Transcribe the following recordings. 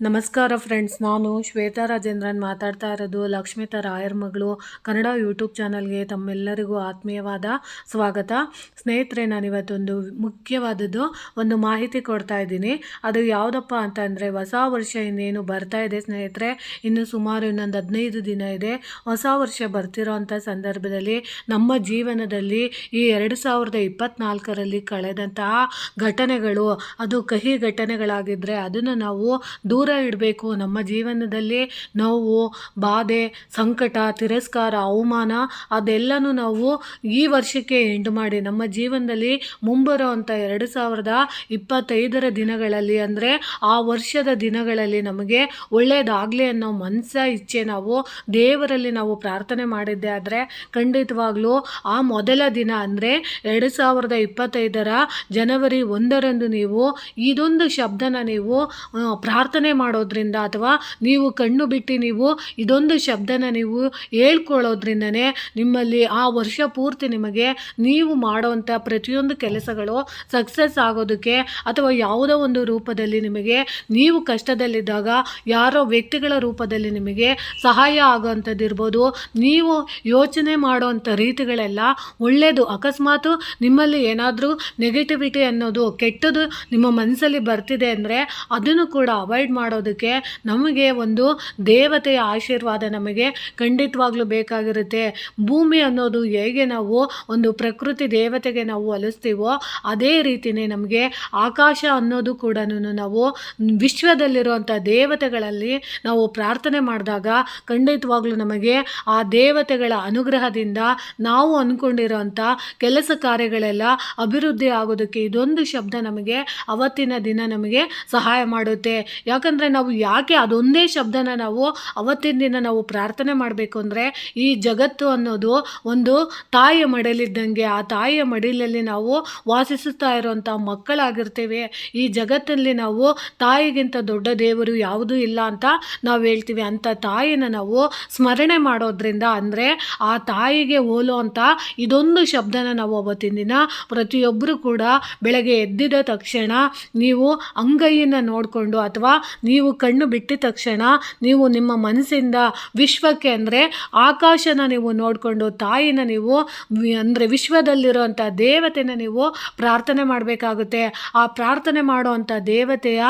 ನಮಸ್ಕಾರ ಫ್ರೆಂಡ್ಸ್, ನಾನು ಶ್ವೇತಾ ರಾಜೇಂದ್ರನ್ ಮಾತಾಡ್ತಾ ಇರೋದು ಲಕ್ಷ್ಮಿತಾ ರಾಯರ್ ಮಗಳು ಕನ್ನಡ ಯೂಟ್ಯೂಬ್ ಚಾನಲ್ಗೆ ತಮ್ಮೆಲ್ಲರಿಗೂ ಆತ್ಮೀಯವಾದ ಸ್ವಾಗತ. ಸ್ನೇಹಿತರೆ, ನಾನಿವತ್ತೊಂದು ಮುಖ್ಯವಾದದ್ದು ಒಂದು ಮಾಹಿತಿ ಕೊಡ್ತಾ ಇದ್ದೀನಿ. ಅದು ಯಾವುದಪ್ಪ ಅಂತಂದರೆ, ಹೊಸ ವರ್ಷ ಇನ್ನೇನು ಬರ್ತಾ ಇದೆ ಸ್ನೇಹಿತರೆ. ಇನ್ನು ಸುಮಾರು ಇನ್ನೊಂದು 15 ದಿನ ಇದೆ ಹೊಸ ವರ್ಷ ಬರ್ತಿರೋ ಅಂಥ ಸಂದರ್ಭದಲ್ಲಿ ನಮ್ಮ ಜೀವನದಲ್ಲಿ ಈ 2024ರಲ್ಲಿ ಕಳೆದಂತಹ ಘಟನೆಗಳು, ಅದು ಕಹಿ ಘಟನೆಗಳಾಗಿದ್ದರೆ ಅದನ್ನು ನಾವು ದೂರ ಇಡಬೇಕು. ನಮ್ಮ ಜೀವನದಲ್ಲಿ ನೋವು, ಬಾಧೆ, ಸಂಕಟ, ತಿರಸ್ಕಾರ, ಅವಮಾನ ಅದೆಲ್ಲನೂ ನಾವು ಈ ವರ್ಷಕ್ಕೆ ಎಂಡ್ ಮಾಡಿ ನಮ್ಮ ಜೀವನದಲ್ಲಿ ಮುಂಬರೋ ಅಂಥ 2025ರ ದಿನಗಳಲ್ಲಿ, ಅಂದರೆ ಆ ವರ್ಷದ ದಿನಗಳಲ್ಲಿ ನಮಗೆ ಒಳ್ಳೆಯದಾಗಲಿ ಅನ್ನೋ ಇಚ್ಛೆ ನಾವು ದೇವರಲ್ಲಿ ನಾವು ಪ್ರಾರ್ಥನೆ ಮಾಡಿದ್ದೆ ಆದರೆ ಖಂಡಿತವಾಗ್ಲೂ ಆ ಮೊದಲ ದಿನ ಅಂದರೆ 2025ರ ಜನವರಿ 1ರಂದು ನೀವು ಇದೊಂದು ಶಬ್ದನ ನೀವು ಪ್ರಾರ್ಥನೆ ಮಾಡೋದ್ರಿಂದ ಅಥವಾ ನೀವು ಕಣ್ಣು ಬಿಟ್ಟು ನೀವು ಇದೊಂದು ಶಬ್ದನ ನೀವು ಹೇಳ್ಕೊಳ್ಳೋದ್ರಿಂದನೇ ನಿಮ್ಮಲ್ಲಿ ಆ ವರ್ಷ ಪೂರ್ತಿ ನಿಮಗೆ ನೀವು ಮಾಡೋವಂಥ ಪ್ರತಿಯೊಂದು ಕೆಲಸಗಳು ಸಕ್ಸಸ್ ಆಗೋದಕ್ಕೆ, ಅಥವಾ ಯಾವುದೋ ಒಂದು ರೂಪದಲ್ಲಿ ನಿಮಗೆ ನೀವು ಕಷ್ಟದಲ್ಲಿದ್ದಾಗ ಯಾರೋ ವ್ಯಕ್ತಿಗಳ ರೂಪದಲ್ಲಿ ನಿಮಗೆ ಸಹಾಯ ಆಗೋವಂಥದ್ದು ಇರ್ಬೋದು. ನೀವು ಯೋಚನೆ ಮಾಡೋವಂಥ ರೀತಿಗಳೆಲ್ಲ ಒಳ್ಳೆಯದು. ಅಕಸ್ಮಾತು ನಿಮ್ಮಲ್ಲಿ ಏನಾದರೂ ನೆಗೆಟಿವಿಟಿ ಅನ್ನೋದು ಕೆಟ್ಟದು ನಿಮ್ಮ ಮನಸ್ಸಲ್ಲಿ ಬರ್ತಿದೆ ಅಂದರೆ ಅದನ್ನು ಕೂಡ ಅವಾಯ್ಡ್ ಮಾಡೋದಕ್ಕೆ ನಮಗೆ ಒಂದು ದೇವತೆಯ ಆಶೀರ್ವಾದ ನಮಗೆ ಖಂಡಿತವಾಗ್ಲೂ ಬೇಕಾಗಿರುತ್ತೆ. ಭೂಮಿ ಅನ್ನೋದು ಹೇಗೆ ನಾವು ಒಂದು ಪ್ರಕೃತಿ ದೇವತೆಗೆ ನಾವು ಹೋಲಿಸ್ತೀವೋ ಅದೇ ರೀತಿಯೇ ನಮಗೆ ಆಕಾಶ ಅನ್ನೋದು ಕೂಡ ನಾವು ವಿಶ್ವದಲ್ಲಿರುವಂಥ ದೇವತೆಗಳಲ್ಲಿ ನಾವು ಪ್ರಾರ್ಥನೆ ಮಾಡಿದಾಗ ಖಂಡಿತವಾಗ್ಲೂ ನಮಗೆ ಆ ದೇವತೆಗಳ ಅನುಗ್ರಹದಿಂದ ನಾವು ಅಂದ್ಕೊಂಡಿರೋಂಥ ಕೆಲಸ ಕಾರ್ಯಗಳೆಲ್ಲ ಅಭಿವೃದ್ಧಿ ಆಗೋದಕ್ಕೆ ಇದೊಂದು ಶಬ್ದ ನಮಗೆ ಅವತ್ತಿನ ದಿನ ನಮಗೆ ಸಹಾಯ ಮಾಡುತ್ತೆ. ಯಾಕಂದರೆ ನಾವು ಯಾಕೆ ಅದೊಂದೇ ಶಬ್ದನ ನಾವು ಅವತ್ತಿನ ದಿನ ನಾವು ಪ್ರಾರ್ಥನೆ ಮಾಡಬೇಕು ಅಂದರೆ, ಈ ಜಗತ್ತು ಅನ್ನೋದು ಒಂದು ತಾಯಿಯ ಮಡಿಲಿದ್ದಂಗೆ. ಆ ತಾಯಿಯ ಮಡಿಲಲ್ಲಿ ನಾವು ವಾಸಿಸುತ್ತಾ ಇರುವಂಥ ಮಕ್ಕಳಾಗಿರ್ತೇವೆ. ಈ ಜಗತ್ತಲ್ಲಿ ನಾವು ತಾಯಿಗಿಂತ ದೊಡ್ಡ ದೇವರು ಯಾವುದೂ ಇಲ್ಲ ಅಂತ ನಾವು ಹೇಳ್ತೀವಿ. ಅಂಥ ತಾಯಿನ ನಾವು ಸ್ಮರಣೆ ಮಾಡೋದ್ರಿಂದ, ಅಂದರೆ ಆ ತಾಯಿಗೆ ಹೋಲುವಂಥ ಇದೊಂದು ಶಬ್ದನ ನಾವು ಅವತ್ತಿನ ದಿನ ಪ್ರತಿಯೊಬ್ಬರು ಕೂಡ ಬೆಳಗ್ಗೆ ಎದ್ದಿದ ತಕ್ಷಣ ನೀವು ಅಂಗೈಯನ್ನು ನೋಡಿಕೊಂಡು ಅಥವಾ ನೀವು ಕಣ್ಣು ಬಿಟ್ಟಿದ ತಕ್ಷಣ ನೀವು ನಿಮ್ಮ ಮನಸ್ಸಿಂದ ವಿಶ್ವಕ್ಕೆ, ಅಂದರೆ ಆಕಾಶನ ನೀವು ನೋಡಿಕೊಂಡು ತಾಯಿನ ನೀವು ಅಂದರೆ ವಿಶ್ವದಲ್ಲಿರುವಂಥ ದೇವತೆನ ನೀವು ಪ್ರಾರ್ಥನೆ ಮಾಡಬೇಕಾಗುತ್ತೆ. ಆ ಪ್ರಾರ್ಥನೆ ಮಾಡುವಂಥ ದೇವತೆಯ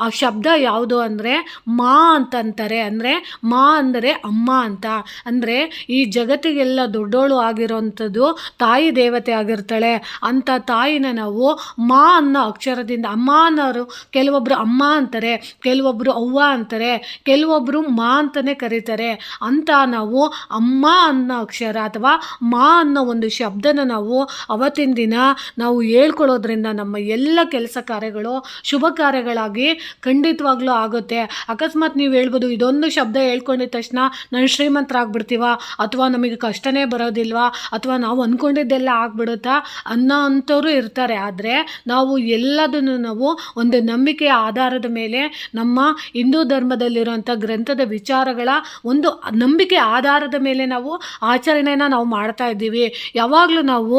ಆ ಶಬ್ದ ಯಾವುದು ಅಂದರೆ ಮಾ ಅಂತಂತಾರೆ. ಅಂದರೆ ಮಾ ಅಂದರೆ ಅಮ್ಮ ಅಂತ. ಅಂದರೆ ಈ ಜಗತ್ತಿಗೆಲ್ಲ ದೊಡ್ಡೋಳು ಆಗಿರೋವಂಥದ್ದು ತಾಯಿ ದೇವತೆ ಆಗಿರ್ತಾಳೆ. ಅಂಥ ತಾಯಿನ ನಾವು ಮಾ ಅನ್ನೋ ಅಕ್ಷರದಿಂದ, ಅಮ್ಮ ಅನ್ನೋರು ಕೆಲವೊಬ್ಬರು ಅಮ್ಮ ಅಂತಾರೆ, ಕೆಲವೊಬ್ಬರು ಅವ್ವ ಅಂತಾರೆ, ಕೆಲವೊಬ್ಬರು ಮಾ ಅಂತಲೇ ಕರೀತಾರೆ. ಅಂತ ನಾವು ಅಮ್ಮ ಅನ್ನೋ ಅಕ್ಷರ ಅಥವಾ ಮಾ ಅನ್ನೋ ಒಂದು ಶಬ್ದನ ನಾವು ಅವತ್ತಿನ ದಿನ ನಾವು ಹೇಳ್ಕೊಳ್ಳೋದ್ರಿಂದ ನಮ್ಮ ಎಲ್ಲ ಕೆಲಸ ಕಾರ್ಯಗಳು ಶುಭ ಕಾರ್ಯಗಳಾಗಿ ಖಂಡಿತವಾಗ್ಲೂ ಆಗುತ್ತೆ. ಅಕಸ್ಮಾತ್ ನೀವು ಹೇಳ್ಬೋದು, ಇದೊಂದು ಶಬ್ದ ಹೇಳ್ಕೊಂಡಿದ ತಕ್ಷಣ ನಾನು ಶ್ರೀಮಂತರಾಗ್ಬಿಡ್ತೀವ, ಅಥವಾ ನಮಗೆ ಕಷ್ಟನೇ ಬರೋದಿಲ್ವಾ, ಅಥವಾ ನಾವು ಅಂದ್ಕೊಂಡಿದ್ದೆಲ್ಲ ಆಗ್ಬಿಡುತ್ತಾ ಅನ್ನೋ ಅಂಥವ್ರು ಇರ್ತಾರೆ. ಆದರೆ ನಾವು ಎಲ್ಲದನ್ನು ನಾವು ಒಂದು ನಂಬಿಕೆಯ ಆಧಾರದ ಮೇಲೆ ನಮ್ಮ ಹಿಂದೂ ಧರ್ಮದಲ್ಲಿರುವಂಥ ಗ್ರಂಥದ ವಿಚಾರಗಳ ಒಂದು ನಂಬಿಕೆ ಆಧಾರದ ಮೇಲೆ ನಾವು ಆಚರಣೆನ ನಾವು ಮಾಡ್ತಾ ಇದ್ದೀವಿ. ಯಾವಾಗಲೂ ನಾವು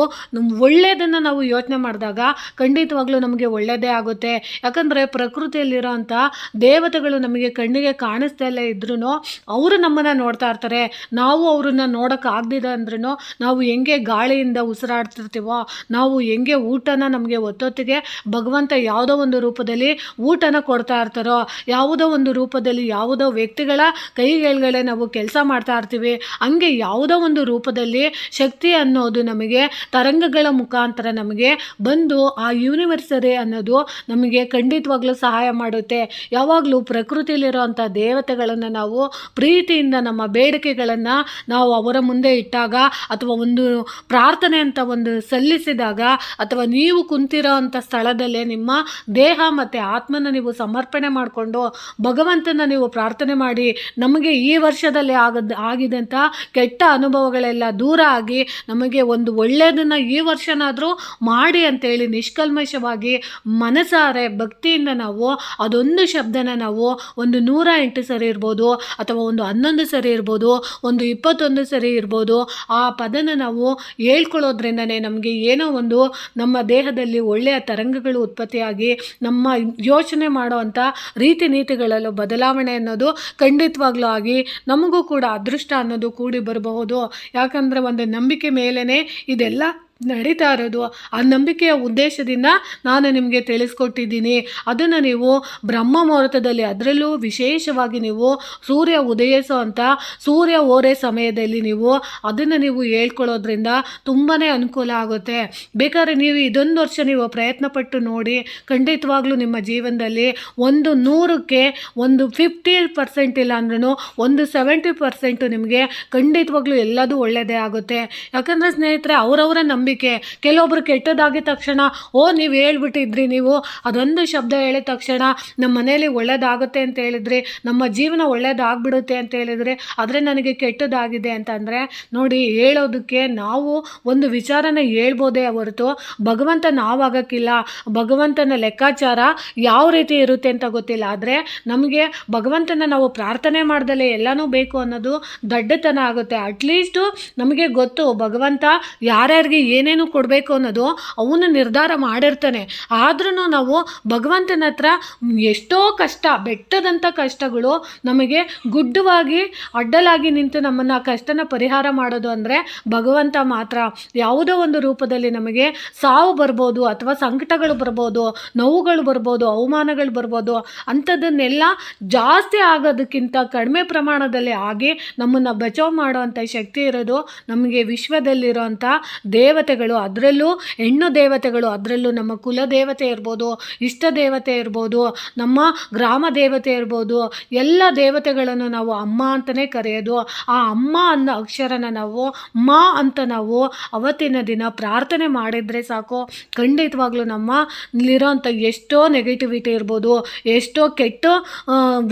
ಒಳ್ಳೆಯದನ್ನು ನಾವು ಯೋಚನೆ ಮಾಡಿದಾಗ ಖಂಡಿತವಾಗ್ಲೂ ನಮಗೆ ಒಳ್ಳೆಯದೇ ಆಗುತ್ತೆ. ಯಾಕಂದರೆ ಪ್ರಕೃತಿಯಲ್ಲಿರೋಂಥ ದೇವತೆಗಳು ನಮಗೆ ಕಣ್ಣಿಗೆ ಕಾಣಿಸ್ತಾ ಇಲ್ಲ ಇದ್ರೂ ಅವರು ನಮ್ಮನ್ನು ನೋಡ್ತಾ ಇರ್ತಾರೆ. ನಾವು ಅವ್ರನ್ನ ನೋಡೋಕ್ಕಾಗ್ದಿದೆ ಅಂದ್ರೂ ನಾವು ಹೆಂಗೆ ಗಾಳಿಯಿಂದ ಉಸಿರಾಡ್ತಿರ್ತೀವೋ, ನಾವು ಹೆಂಗೆ ಊಟನ ನಮಗೆ ಒತ್ತೊತ್ತಿಗೆ ಭಗವಂತ ಯಾವುದೋ ಒಂದು ರೂಪದಲ್ಲಿ ಊಟನ ಕೊಡ್ತಾ ಇರ್ತಾರೋ, ಯಾವ ಯಾವುದೋ ಒಂದು ರೂಪದಲ್ಲಿ ಯಾವುದೋ ವ್ಯಕ್ತಿಗಳ ಕೈ ಕೆಳಗಡೆ ನಾವು ಕೆಲಸ ಮಾಡ್ತಾ ಇರ್ತೀವಿ. ಹಂಗೆ ಯಾವುದೋ ಒಂದು ರೂಪದಲ್ಲಿ ಶಕ್ತಿ ಅನ್ನೋದು ನಮಗೆ ತರಂಗಗಳ ಮುಖಾಂತರ ನಮಗೆ ಬಂದು ಆ ಯೂನಿವರ್ಸರಿ ಅನ್ನೋದು ನಮಗೆ ಖಂಡಿತವಾಗ್ಲೂ ಸಹಾಯ ಮಾಡುತ್ತೆ. ಯಾವಾಗಲೂ ಪ್ರಕೃತಿಯಲ್ಲಿರುವಂಥ ದೇವತೆಗಳನ್ನು ನಾವು ಪ್ರೀತಿಯಿಂದ ನಮ್ಮ ಬೇಡಿಕೆಗಳನ್ನು ನಾವು ಅವರ ಮುಂದೆ ಇಟ್ಟಾಗ, ಅಥವಾ ಒಂದು ಪ್ರಾರ್ಥನೆ ಅಂತ ಒಂದು ಸಲ್ಲಿಸಿದಾಗ, ಅಥವಾ ನೀವು ಕುಂತಿರೋ ಅಂಥ ಸ್ಥಳದಲ್ಲೇ ನಿಮ್ಮ ದೇಹ ಮತ್ತು ಆತ್ಮನ ನೀವು ಸಮರ್ಪಣೆ ಮಾಡಿಕೊಂಡು ಭಗವಂತನ ನೀವು ಪ್ರಾರ್ಥನೆ ಮಾಡಿ, ನಮಗೆ ಈ ವರ್ಷದಲ್ಲಿ ಆಗಿದಂಥ ಕೆಟ್ಟ ಅನುಭವಗಳೆಲ್ಲ ದೂರ ಆಗಿ ನಮಗೆ ಒಂದು ಒಳ್ಳೆಯದನ್ನು ಈ ವರ್ಷನಾದರೂ ಮಾಡಿ ಅಂತೇಳಿ ನಿಷ್ಕಲ್ಮಶವಾಗಿ ಮನಸಾರೆ ಭಕ್ತಿಯಿಂದ ನಾವು ಅದೊಂದು ಶಬ್ದನ ನಾವು ಒಂದು 108 ಸರಿ ಇರ್ಬೋದು, ಅಥವಾ ಒಂದು 11 ಸರಿ ಇರ್ಬೋದು, ಒಂದು 21 ಸರಿ ಇರ್ಬೋದು, ಆ ಪದನ ನಾವು ಹೇಳ್ಕೊಳ್ಳೋದ್ರಿಂದನೇ ನಮಗೆ ಏನೋ ಒಂದು ನಮ್ಮ ದೇಹದಲ್ಲಿ ಒಳ್ಳೆಯ ತರಂಗಗಳು ಉತ್ಪತ್ತಿಯಾಗಿ ನಮ್ಮ ಯೋಚನೆ ಮಾಡುವಂಥ ರೀತಿ ನೀತಿಗಳಲ್ಲೂ ಬದಲಾವಣೆ ಅನ್ನೋದು ಖಂಡಿತವಾಗ್ಲೂ ಆಗಿ ನಮಗೂ ಕೂಡ ಅದೃಷ್ಟ ಅನ್ನೋದು ಕೂಡಿ ಬರಬಹುದು. ಯಾಕಂದರೆ ಒಂದು ನಂಬಿಕೆ ಮೇಲೇ ಇದೆಲ್ಲ ನಡೀತಾ ಇರೋದು. ಆ ನಂಬಿಕೆಯ ಉದ್ದೇಶದಿಂದ ನಾನು ನಿಮಗೆ ತಿಳಿಸ್ಕೊಟ್ಟಿದ್ದೀನಿ. ಅದನ್ನು ನೀವು ಬ್ರಹ್ಮ ಮುಹೂರ್ತದಲ್ಲಿ, ಅದರಲ್ಲೂ ವಿಶೇಷವಾಗಿ ನೀವು ಸೂರ್ಯ ಉದಯಿಸೋ ಅಂತ ಸೂರ್ಯ ಓರೆ ಸಮಯದಲ್ಲಿ ನೀವು ಅದನ್ನು ನೀವು ಹೇಳ್ಕೊಳ್ಳೋದ್ರಿಂದ ತುಂಬಾ ಅನುಕೂಲ ಆಗುತ್ತೆ. ಬೇಕಾದ್ರೆ ನೀವು ಇದೊಂದು ವರ್ಷ ನೀವು ಪ್ರಯತ್ನಪಟ್ಟು ನೋಡಿ, ಖಂಡಿತವಾಗ್ಲೂ ನಿಮ್ಮ ಜೀವನದಲ್ಲಿ ಒಂದು 100ಕ್ಕೆ ಒಂದು 50% ಇಲ್ಲ ಅಂದ್ರೂ ಒಂದು 70% ನಿಮಗೆ ಖಂಡಿತವಾಗ್ಲೂ ಎಲ್ಲದೂ ಒಳ್ಳೆಯದೇ ಆಗುತ್ತೆ. ಯಾಕಂದರೆ ಸ್ನೇಹಿತರೆ, ಅವರವರ ನಂಬಿಕೆ. ಕೆಲವೊಬ್ರು ಕೆಟ್ಟದಾಗಿದ ತಕ್ಷಣ ನೀವು ಹೇಳ್ಬಿಟ್ಟಿದ್ರಿ, ನೀವು ಅದೊಂದು ಶಬ್ದ ಹೇಳಿದ ತಕ್ಷಣ ನಮ್ಮ ಮನೇಲಿ ಒಳ್ಳೇದಾಗುತ್ತೆ ಅಂತ ಹೇಳಿದ್ರಿ, ನಮ್ಮ ಜೀವನ ಒಳ್ಳೇದಾಗ್ಬಿಡುತ್ತೆ ಅಂತ ಹೇಳಿದ್ರಿ, ಆದರೆ ನನಗೆ ಕೆಟ್ಟದಾಗಿದೆ ಅಂತಂದರೆ ನೋಡಿ, ಹೇಳೋದಕ್ಕೆ ನಾವು ಒಂದು ವಿಚಾರನ ಹೇಳ್ಬೋದೇ ಹೊರತು ಭಗವಂತ ನಾವಾಗಕ್ಕಿಲ್ಲ. ಭಗವಂತನ ಲೆಕ್ಕಾಚಾರ ಯಾವ ರೀತಿ ಇರುತ್ತೆ ಅಂತ ಗೊತ್ತಿಲ್ಲ. ಆದರೆ ನಮಗೆ ಭಗವಂತನ ನಾವು ಪ್ರಾರ್ಥನೆ ಮಾಡ್ದಲೇ ಎಲ್ಲನೂ ಬೇಕು ಅನ್ನೋದು ದಡ್ಡತನ ಆಗುತ್ತೆ. ಅಟ್ಲೀಸ್ಟು ನಮಗೆ ಗೊತ್ತು ಭಗವಂತ ಯಾರ್ಯಾರಿಗೆ ಏನೇನು ಕೊಡಬೇಕು ಅನ್ನೋದು ಅವನು ನಿರ್ಧಾರ ಮಾಡಿರ್ತಾನೆ. ಆದ್ರೂ ನಾವು ಭಗವಂತನ ಹತ್ರ ಎಷ್ಟೋ ಕಷ್ಟ, ಬೆಟ್ಟದಂಥ ಕಷ್ಟಗಳು ನಮಗೆ ಗುಡ್ಡವಾಗಿ ಅಡ್ಡಲಾಗಿ ನಿಂತು ನಮ್ಮನ್ನು ಕಷ್ಟನ ಪರಿಹಾರ ಮಾಡೋದು ಅಂದರೆ ಭಗವಂತ ಮಾತ್ರ. ಯಾವುದೋ ಒಂದು ರೂಪದಲ್ಲಿ ನಮಗೆ ಸಾವು ಬರ್ಬೋದು, ಅಥವಾ ಸಂಕಟಗಳು ಬರ್ಬೋದು, ನೋವುಗಳು ಬರ್ಬೋದು, ಅವಮಾನಗಳು ಬರ್ಬೋದು. ಅಂಥದ್ದನ್ನೆಲ್ಲ ಜಾಸ್ತಿ ಆಗೋದಕ್ಕಿಂತ ಕಡಿಮೆ ಪ್ರಮಾಣದಲ್ಲಿ ಆಗಿ ನಮ್ಮನ್ನು ಬಚಾವ್ ಮಾಡೋವಂಥ ಶಕ್ತಿ ಇರೋದು ನಮಗೆ ವಿಶ್ವದಲ್ಲಿರೋಂಥ ದೇವತೆಗಳು, ಅದರಲ್ಲೂ ಹೆಣ್ಣು ದೇವತೆಗಳು, ಅದರಲ್ಲೂ ನಮ್ಮ ಕುಲ ದೇವತೆ ಇರ್ಬೋದು, ಇಷ್ಟ ದೇವತೆ ಇರ್ಬೋದು, ನಮ್ಮ ಗ್ರಾಮ ದೇವತೆ ಇರ್ಬೋದು, ಎಲ್ಲ ದೇವತೆಗಳನ್ನು ನಾವು ಅಮ್ಮ ಅಂತಲೇ ಕರೆಯೋದು. ಆ ಅಮ್ಮ ಅನ್ನೋ ಅಕ್ಷರನ ನಾವು ಮಾ ಅಂತ ನಾವು ಅವತ್ತಿನ ದಿನ ಪ್ರಾರ್ಥನೆ ಮಾಡಿದರೆ ಸಾಕು, ಖಂಡಿತವಾಗ್ಲೂ ನಮ್ಮಲ್ಲಿರೋಂಥ ಎಷ್ಟೋ ನೆಗೆಟಿವಿಟಿ ಇರ್ಬೋದು, ಎಷ್ಟೋ ಕೆಟ್ಟ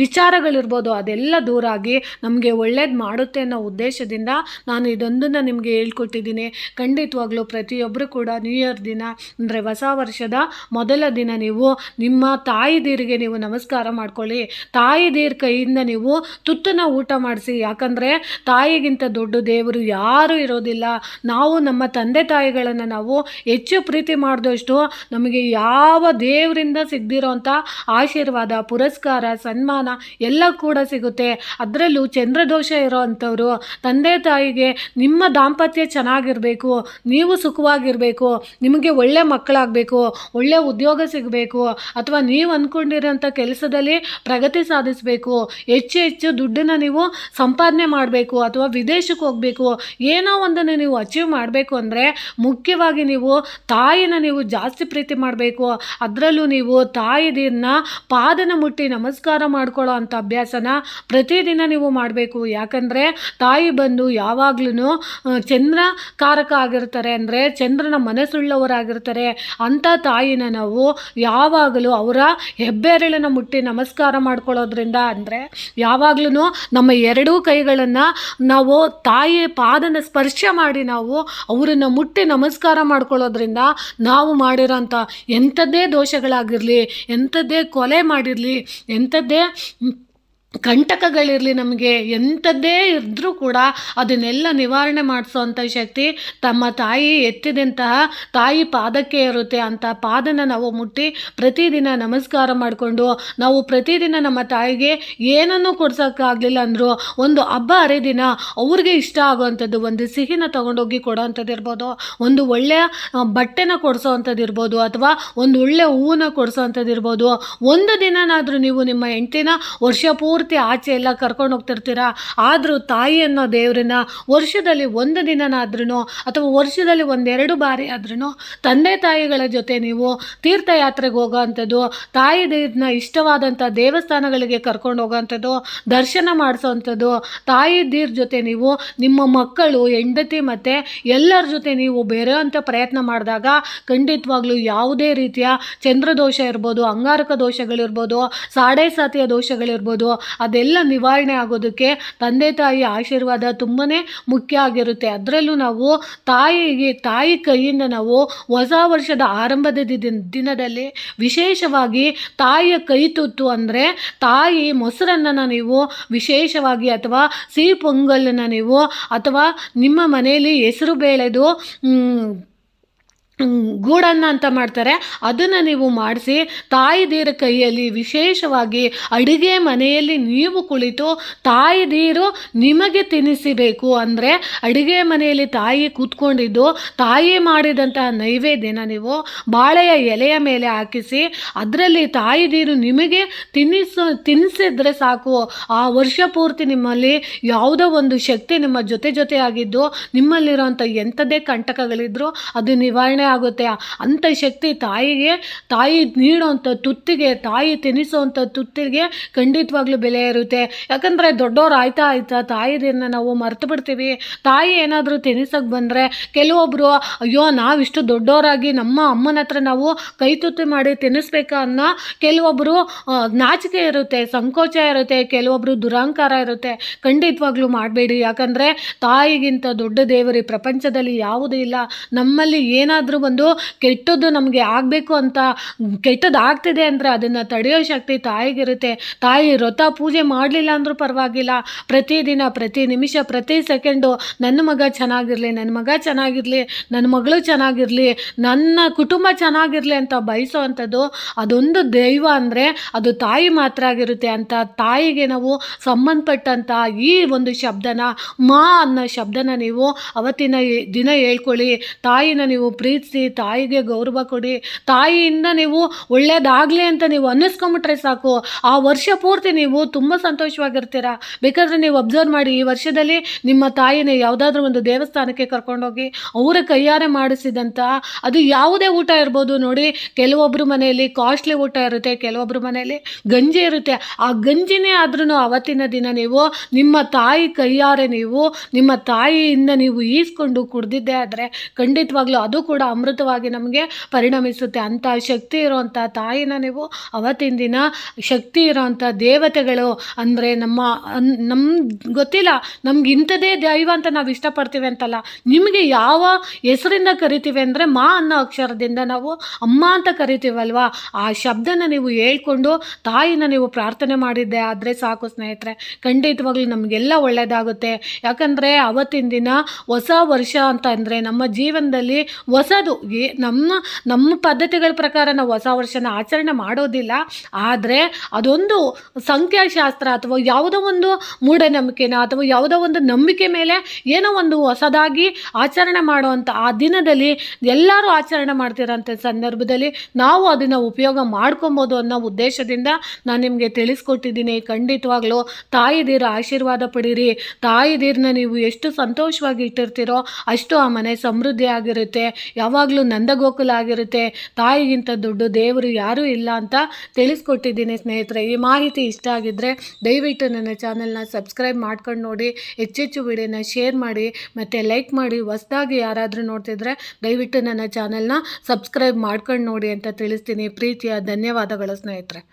ವಿಚಾರಗಳಿರ್ಬೋದು, ಅದೆಲ್ಲ ದೂರ ಆಗಿ ನಮಗೆ ಒಳ್ಳೇದು ಮಾಡುತ್ತೆ ಅನ್ನೋ ಉದ್ದೇಶದಿಂದ ನಾನು ಇದೊಂದನ್ನು ನಿಮಗೆ ಹೇಳ್ಕೊಟ್ಟಿದ್ದೀನಿ. ಖಂಡಿತವಾಗ್ಲೂ ಪ್ರತಿಯೊಬ್ಬರು ಕೂಡ ನ್ಯೂ ಇಯರ್ ದಿನ ಅಂದರೆ ಹೊಸ ವರ್ಷದ ಮೊದಲ ದಿನ ನೀವು ನಿಮ್ಮ ತಾಯಿದೀರಿಗೆ ನೀವು ನಮಸ್ಕಾರ ಮಾಡ್ಕೊಳ್ಳಿ. ತಾಯಿದೀರ ಕೈಯಿಂದ ನೀವು ತುತ್ತನ್ನು ಊಟ ಮಾಡಿಸಿ. ಯಾಕಂದರೆ ತಾಯಿಗಿಂತ ದೊಡ್ಡ ದೇವರು ಯಾರೂ ಇರೋದಿಲ್ಲ. ನಾವು ನಮ್ಮ ತಂದೆ ತಾಯಿಗಳನ್ನು ನಾವು ಹೆಚ್ಚು ಪ್ರೀತಿ ಮಾಡಿದಷ್ಟು ನಮಗೆ ಯಾವ ದೇವರಿಂದ ಸಿಗದಿರೋಂಥ ಆಶೀರ್ವಾದ, ಪುರಸ್ಕಾರ, ಸನ್ಮಾನ ಎಲ್ಲ ಕೂಡ ಸಿಗುತ್ತೆ. ಅದರಲ್ಲೂ ಚಂದ್ರದೋಷ ಇರೋ ಅಂಥವ್ರು ತಂದೆ ತಾಯಿಗೆ ನಿಮ್ಮ ದಾಂಪತ್ಯ ಚೆನ್ನಾಗಿರಬೇಕು, ನೀವು ಸುಖವಾಗಿರಬೇಕು, ನಿಮಗೆ ಒಳ್ಳೆ ಮಕ್ಕಳಾಗಬೇಕು, ಒಳ್ಳೆ ಉದ್ಯೋಗ ಸಿಗಬೇಕು, ಅಥವಾ ನೀವು ಅಂದ್ಕೊಂಡಿರೋಂಥ ಕೆಲಸದಲ್ಲಿ ಪ್ರಗತಿ ಸಾಧಿಸಬೇಕು, ಹೆಚ್ಚು ದುಡ್ಡನ್ನು ನೀವು ಸಂಪಾದನೆ ಮಾಡಬೇಕು, ಅಥವಾ ವಿದೇಶಕ್ಕೆ ಹೋಗಬೇಕು, ಏನೋ ಒಂದನ್ನು ನೀವು ಅಚೀವ್ ಮಾಡಬೇಕು ಅಂದರೆ ಮುಖ್ಯವಾಗಿ ನೀವು ತಾಯಿನ ನೀವು ಜಾಸ್ತಿ ಪ್ರೀತಿ ಮಾಡಬೇಕು. ಅದರಲ್ಲೂ ನೀವು ತಾಯಿದೀರನ್ನ ಪಾದನ ಮುಟ್ಟಿ ನಮಸ್ಕಾರ ಮಾಡ್ಕೊಳ್ಳೋ ಅಂಥ ಅಭ್ಯಾಸನ ಪ್ರತಿದಿನ ನೀವು ಮಾಡಬೇಕು. ಯಾಕಂದರೆ ತಾಯಿ ಬಂದು ಯಾವಾಗ್ಲೂ ಚಂದ್ರ ಕಾರಕ ಆಗಿರ್ತಾರೆ, ಅಂದರೆ ಚಂದ್ರನ ಮನಸ್ಸುಳ್ಳವರಾಗಿರ್ತಾರೆ. ಅಂಥ ತಾಯಿನ ನಾವು ಯಾವಾಗಲೂ ಅವರ ಹೆಬ್ಬೆರಳನ್ನು ಮುಟ್ಟಿ ನಮಸ್ಕಾರ ಮಾಡ್ಕೊಳ್ಳೋದ್ರಿಂದ, ಅಂದರೆ ಯಾವಾಗ್ಲೂ ನಮ್ಮ ಎರಡೂ ಕೈಗಳನ್ನು ನಾವು ತಾಯಿಯ ಪಾದನ ಸ್ಪರ್ಶ ಮಾಡಿ ನಾವು ಅವರನ್ನು ಮುಟ್ಟಿ ನಮಸ್ಕಾರ ಮಾಡ್ಕೊಳ್ಳೋದ್ರಿಂದ ನಾವು ಮಾಡಿರೋಂಥ ಎಂಥದ್ದೇ ದೋಷಗಳಾಗಿರಲಿ, ಎಂಥದ್ದೇ ಕೊಲೆ ಮಾಡಿರಲಿ, ಎಂಥದ್ದೇ ಕಂಟಕಗಳಿರಲಿ, ನಮಗೆ ಎಂಥದ್ದೇ ಇದ್ದರೂ ಕೂಡ ಅದನ್ನೆಲ್ಲ ನಿವಾರಣೆ ಮಾಡಿಸೋವಂಥ ಶಕ್ತಿ ತಮ್ಮ ತಾಯಿ ಎತ್ತಿದಂತಹ ತಾಯಿ ಪಾದಕ್ಕೆ ಇರುತ್ತೆ. ಅಂಥ ಪಾದನ ನಾವು ಮುಟ್ಟಿ ಪ್ರತಿದಿನ ನಮಸ್ಕಾರ ಮಾಡಿಕೊಂಡು, ನಾವು ಪ್ರತಿದಿನ ನಮ್ಮ ತಾಯಿಗೆ ಏನನ್ನೂ ಕೊಡ್ಸೋಕ್ಕಾಗಲಿಲ್ಲ ಅಂದರೂ ಒಂದು ಹಬ್ಬ ಹರಿದಿನ ಅವ್ರಿಗೆ ಇಷ್ಟ ಆಗೋವಂಥದ್ದು ಒಂದು ಸಿಹಿನ ತೊಗೊಂಡೋಗಿ ಕೊಡೋವಂಥದ್ದು ಇರ್ಬೋದು, ಒಂದು ಒಳ್ಳೆಯ ಬಟ್ಟೆನ ಕೊಡಿಸೋವಂಥದ್ದು ಇರ್ಬೋದು, ಅಥವಾ ಒಂದು ಒಳ್ಳೆಯ ಹೂವನ್ನ ಕೊಡಿಸೋವಂಥದ್ದು ಇರ್ಬೋದು. ಒಂದು ದಿನನಾದರೂ ನೀವು ನಿಮ್ಮ ಹೆಂಡ್ತಿನ ವರ್ಷ ಪೂರ್ತಿ ಆಚೆ ಎಲ್ಲ ಕರ್ಕೊಂಡು ಹೋಗ್ತಿರ್ತೀರ, ಆದರೂ ತಾಯಿ ಅನ್ನೋ ದೇವ್ರನ್ನ ವರ್ಷದಲ್ಲಿ ಒಂದು ದಿನನಾದ್ರೂ ಅಥವಾ ವರ್ಷದಲ್ಲಿ ಒಂದೆರಡು ಬಾರಿ ಆದ್ರೂ ತಂದೆ ತಾಯಿಗಳ ಜೊತೆ ನೀವು ತೀರ್ಥಯಾತ್ರೆಗೆ ಹೋಗೋವಂಥದ್ದು, ತಾಯಿ ದೇವ್ರನ್ನ ಇಷ್ಟವಾದಂಥ ದೇವಸ್ಥಾನಗಳಿಗೆ ಕರ್ಕೊಂಡು ಹೋಗೋವಂಥದ್ದು, ದರ್ಶನ ಮಾಡಿಸೋವಂಥದ್ದು, ತಾಯಿ ದೇವ್ರ ಜೊತೆ ನೀವು ನಿಮ್ಮ ಮಕ್ಕಳು, ಹೆಂಡತಿ ಮತ್ತು ಎಲ್ಲರ ಜೊತೆ ನೀವು ಬೆರೆಯುವಂಥ ಪ್ರಯತ್ನ ಮಾಡಿದಾಗ ಖಂಡಿತವಾಗ್ಲೂ ಯಾವುದೇ ರೀತಿಯ ಚಂದ್ರದೋಷ ಇರ್ಬೋದು, ಅಂಗಾರಕ ದೋಷಗಳಿರ್ಬೋದು, ಸಾಡೆ ಸಾತಿಯ ದೋಷಗಳಿರ್ಬೋದು, ಅದೆಲ್ಲ ನಿವಾರಣೆ ಆಗೋದಕ್ಕೆ ತಂದೆ ತಾಯಿ ಆಶೀರ್ವಾದ ತುಂಬಾ ಮುಖ್ಯ ಆಗಿರುತ್ತೆ. ಅದರಲ್ಲೂ ನಾವು ತಾಯಿ ಕೈಯಿಂದ ನಾವು ಹೊಸ ವರ್ಷದ ಆರಂಭದ ದಿನದಲ್ಲಿ ವಿಶೇಷವಾಗಿ ತಾಯಿಯ ಕೈ ತುತ್ತು ಅಂದರೆ ತಾಯಿ ಮೊಸರನ್ನು ನೀವು ವಿಶೇಷವಾಗಿ, ಅಥವಾ ಸಿಹಿ ಪೊಂಗಲನ್ನು ನೀವು, ಅಥವಾ ನಿಮ್ಮ ಮನೆಯಲ್ಲಿ ಹೆಸರು ಬೇಳೆದು ಗೂಡನ್ನು ಅಂತ ಮಾಡ್ತಾರೆ, ಅದನ್ನು ನೀವು ಮಾಡಿಸಿ ತಾಯಿದೀರ ಕೈಯಲ್ಲಿ ವಿಶೇಷವಾಗಿ ಅಡುಗೆ ಮನೆಯಲ್ಲಿ ನೀವು ಕುಳಿತು ತಾಯಿದೀರು ನಿಮಗೆ ತಿನ್ನಿಸಬೇಕು. ಅಂದರೆ ಅಡುಗೆ ಮನೆಯಲ್ಲಿ ತಾಯಿ ಕೂತ್ಕೊಂಡಿದ್ದು ತಾಯಿ ಮಾಡಿದಂತಹ ನೈವೇದ್ಯನ ನೀವು ಬಾಳೆಯ ಎಲೆಯ ಮೇಲೆ ಹಾಕಿಸಿ ಅದರಲ್ಲಿ ತಾಯಿದೀರು ನಿಮಗೆ ತಿನ್ನಿಸಿದ್ರೆ ಸಾಕು. ಆ ವರ್ಷ ಪೂರ್ತಿ ನಿಮ್ಮಲ್ಲಿ ಯಾವುದೋ ಒಂದು ಶಕ್ತಿ ನಿಮ್ಮ ಜೊತೆ ಆಗಿದ್ದು ನಿಮ್ಮಲ್ಲಿರೋಂಥ ಎಂಥದೇ ಕಂಟಕಗಳಿದ್ರೂ ಅದು ನಿವಾರಣೆ ಆಗುತ್ತೆ. ಅಂಥ ಶಕ್ತಿ ತಾಯಿ ನೀಡುವಂಥ ತುತ್ತಿಗೆ, ತಾಯಿ ತಿನ್ನಿಸುವಂಥ ತುತ್ತಿಗೆ ಖಂಡಿತವಾಗ್ಲೂ ಬೆಲೆ ಇರುತ್ತೆ. ಯಾಕಂದರೆ ದೊಡ್ಡವ್ರು ಆಯ್ತಾ ತಾಯಿದನ್ನ ನಾವು ಮರ್ತು ಬಿಡ್ತೀವಿ. ತಾಯಿ ಏನಾದರೂ ತಿನ್ನಿಸೋಕೆ ಬಂದರೆ ಕೆಲವೊಬ್ಬರು ಅಯ್ಯೋ ನಾವಿಷ್ಟು ದೊಡ್ಡವರಾಗಿ ನಮ್ಮ ಅಮ್ಮನ ಹತ್ರ ನಾವು ಕೈ ತುತ್ತಿ ಮಾಡಿ ತಿನ್ನಿಸ್ಬೇಕಾ ಅನ್ನೋ ಕೆಲವೊಬ್ಬರು ನಾಚಿಕೆ ಇರುತ್ತೆ, ಸಂಕೋಚ ಇರುತ್ತೆ, ಕೆಲವೊಬ್ಬರು ದುರಹಂಕಾರ ಇರುತ್ತೆ. ಖಂಡಿತವಾಗ್ಲೂ ಮಾಡಬೇಡಿ. ಯಾಕಂದರೆ ತಾಯಿಗಿಂತ ದೊಡ್ಡ ದೇವರು ಪ್ರಪಂಚದಲ್ಲಿ ಯಾವುದೂ ಇಲ್ಲ. ನಮ್ಮಲ್ಲಿ ಏನಾದರೂ ಒಂದು ಕೆಟ್ಟದ್ದು ನಮಗೆ ಆಗಬೇಕು ಅಂತ ಕೆಟ್ಟದ್ದು ಆಗ್ತಿದೆ ಅಂದರೆ ಅದನ್ನು ತಡೆಯೋ ಶಕ್ತಿ ತಾಯಿಗಿರುತ್ತೆ. ತಾಯಿ ವ್ರತ ಪೂಜೆ ಮಾಡಲಿಲ್ಲ ಅಂದರೂ ಪರವಾಗಿಲ್ಲ, ಪ್ರತಿದಿನ, ಪ್ರತಿ ನಿಮಿಷ, ಪ್ರತಿ ಸೆಕೆಂಡು ನನ್ನ ಮಗ ಚೆನ್ನಾಗಿರಲಿ, ನನ್ನ ಮಗ ಚೆನ್ನಾಗಿರಲಿ, ನನ್ನ ಮಗಳು ಚೆನ್ನಾಗಿರಲಿ, ನನ್ನ ಕುಟುಂಬ ಚೆನ್ನಾಗಿರಲಿ ಅಂತ ಬಯಸೋ ಅಂಥದ್ದು ಅದೊಂದು ದೈವ ಅಂದರೆ ಅದು ತಾಯಿ ಮಾತ್ರ ಆಗಿರುತ್ತೆ. ಅಂತ ತಾಯಿಗೆ ನಾವು ಸಂಬಂಧಪಟ್ಟಂಥ ಈ ಒಂದು ಶಬ್ದನ, ಮಾ ಅನ್ನೋ ಶಬ್ದನ ನೀವು ಅವತ್ತಿನ ದಿನ ಹೇಳ್ಕೊಳ್ಳಿ. ತಾಯಿನ ನೀವು ಪ್ರೀತಿಸಿ, ತಾಯಿಗೆ ಗೌರವ ಕೊಡಿ. ತಾಯಿಯಿಂದ ನೀವು ಒಳ್ಳೇದಾಗಲಿ ಅಂತ ನೀವು ಅನ್ನಿಸ್ಕೊಂಬಿಟ್ರೆ ಸಾಕು, ಆ ವರ್ಷ ಪೂರ್ತಿ ನೀವು ತುಂಬ ಸಂತೋಷವಾಗಿರ್ತೀರ. ಬೇಕಾದರೆ ನೀವು ಅಬ್ಸರ್ವ್ ಮಾಡಿ, ಈ ವರ್ಷದಲ್ಲಿ ನಿಮ್ಮ ತಾಯಿನ ಯಾವುದಾದ್ರೂ ಒಂದು ದೇವಸ್ಥಾನಕ್ಕೆ ಕರ್ಕೊಂಡೋಗಿ ಅವರ ಕೈಯಾರೆ ಮಾಡಿಸಿದಂಥ ಅದು ಯಾವುದೇ ಊಟ ಇರ್ಬೋದು ನೋಡಿ. ಕೆಲವೊಬ್ಬರು ಮನೆಯಲ್ಲಿ ಕಾಸ್ಟ್ಲಿ ಊಟ ಇರುತ್ತೆ, ಕೆಲವೊಬ್ಬರು ಮನೆಯಲ್ಲಿ ಗಂಜಿ ಇರುತ್ತೆ. ಆ ಗಂಜಿನೇ ಆದ್ರೂ ಅವತ್ತಿನ ದಿನ ನೀವು ನಿಮ್ಮ ತಾಯಿ ಕೈಯಾರೆ ನೀವು ನಿಮ್ಮ ತಾಯಿಯಿಂದ ನೀವು ಈಸ್ಕೊಂಡು ಕುಡ್ದಿದ್ದೇ ಆದರೆ ಖಂಡಿತವಾಗ್ಲೂ ಅದು ಕೂಡ ಅಮೃತವಾಗಿ ನಮಗೆ ಪರಿಣಮಿಸುತ್ತೆ. ಅಂಥ ಶಕ್ತಿ ಇರೋವಂಥ ತಾಯಿನ ನೀವು ಅವತ್ತಿನ ದಿನ, ಶಕ್ತಿ ಇರೋವಂಥ ದೇವತೆಗಳು ಅಂದರೆ ನಮ್ಮ ಗೊತ್ತಿಲ್ಲ, ನಮ್ಗೆ ಇಂಥದ್ದೇ ದೈವ ಅಂತ ನಾವು ಇಷ್ಟಪಡ್ತೀವಿ ಅಂತಲ್ಲ, ನಿಮಗೆ ಯಾವ ಹೆಸರಿಂದ ಕರಿತೀವಿ ಅಂದರೆ ಮಾ ಅನ್ನೋ ಅಕ್ಷರದಿಂದ ನಾವು ಅಮ್ಮ ಅಂತ ಕರಿತೀವಲ್ವ, ಆ ಶಬ್ದನ ನೀವು ಹೇಳ್ಕೊಂಡು ತಾಯಿನ ನೀವು ಪ್ರಾರ್ಥನೆ ಮಾಡಿದ್ದೆ ಆದರೆ ಸಾಕು ಸ್ನೇಹಿತರೆ, ಖಂಡಿತವಾಗ್ಲೂ ನಮಗೆಲ್ಲ ಒಳ್ಳೆಯದಾಗುತ್ತೆ. ಯಾಕಂದರೆ ಅವತ್ತಿನ ದಿನ ಹೊಸ ವರ್ಷ ಅಂತ ಅಂದರೆ ನಮ್ಮ ಜೀವನದಲ್ಲಿ ಹೊಸದು ನಮ್ಮ ಪದ್ಧತಿಗಳ ಪ್ರಕಾರ ನಾವು ಹೊಸ ವರ್ಷನ ಆಚರಣೆ ಮಾಡೋದಿಲ್ಲ. ಆದರೆ ಅದೊಂದು ಸಂಖ್ಯಾಶಾಸ್ತ್ರ ಅಥವಾ ಯಾವುದೋ ಒಂದು ಮೂಢನಂಬಿಕೆನ ಅಥವಾ ಯಾವುದೋ ಒಂದು ನಂಬಿಕೆ ಮೇಲೆ ಏನೋ ಒಂದು ಹೊಸದಾಗಿ ಆಚರಣೆ ಮಾಡುವಂಥ ಆ ದಿನದಲ್ಲಿ ಎಲ್ಲರೂ ಆಚರಣೆ ಮಾಡ್ತಿರೋಂಥ ಸಂದರ್ಭದಲ್ಲಿ ನಾವು ಅದನ್ನು ಉಪಯೋಗ ಮಾಡ್ಕೊಬೋದು ಅನ್ನೋ ಉದ್ದೇಶದಿಂದ ನಾನು ನಿಮಗೆ ತಿಳಿಸ್ಕೊಟ್ಟಿದ್ದೀನಿ. ಖಂಡಿತವಾಗ್ಲೂ ತಾಯಿದೀರ ಆಶೀರ್ವಾದ ಪಡೀರಿ. ತಾಯಿದೀರನ್ನ ನೀವು ಎಷ್ಟು ಸಂತೋಷವಾಗಿ ಇಟ್ಟಿರ್ತೀರೋ ಅಷ್ಟು ಆ ಮನೆ ಸಮೃದ್ಧಿ ಆಗಿರುತ್ತೆ, ಯಾವಾಗಲೂ ನಂದಗೋಕುಲ ಆಗಿರುತ್ತೆ. ತಾಯಿಗಿಂತ ದೊಡ್ಡ ದೇವರು ಯಾರೂ ಇಲ್ಲ ಅಂತ ತಿಳಿಸ್ಕೊಟ್ಟಿದ್ದೀನಿ ಸ್ನೇಹಿತರೆ. ಈ ಮಾಹಿತಿ ಇಷ್ಟ ಆಗಿದ್ದರೆ ದಯವಿಟ್ಟು ನನ್ನ ಚಾನಲ್ನ ಸಬ್ಸ್ಕ್ರೈಬ್ ಮಾಡ್ಕೊಂಡು ನೋಡಿ, ಹೆಚ್ಚೆಚ್ಚು ವಿಡಿಯೋನ ಶೇರ್ ಮಾಡಿ ಮತ್ತು ಲೈಕ್ ಮಾಡಿ. ಹೊಸದಾಗಿ ಯಾರಾದರೂ ನೋಡ್ತಿದ್ರೆ ದಯವಿಟ್ಟು ನನ್ನ ಚಾನಲ್ನ ಸಬ್ಸ್ಕ್ರೈಬ್ ಮಾಡ್ಕೊಂಡು ನೋಡಿ ಅಂತ ತಿಳಿಸ್ತೀನಿ. ಪ್ರೀತಿಯ ಧನ್ಯವಾದಗಳು ಸ್ನೇಹಿತರೆ.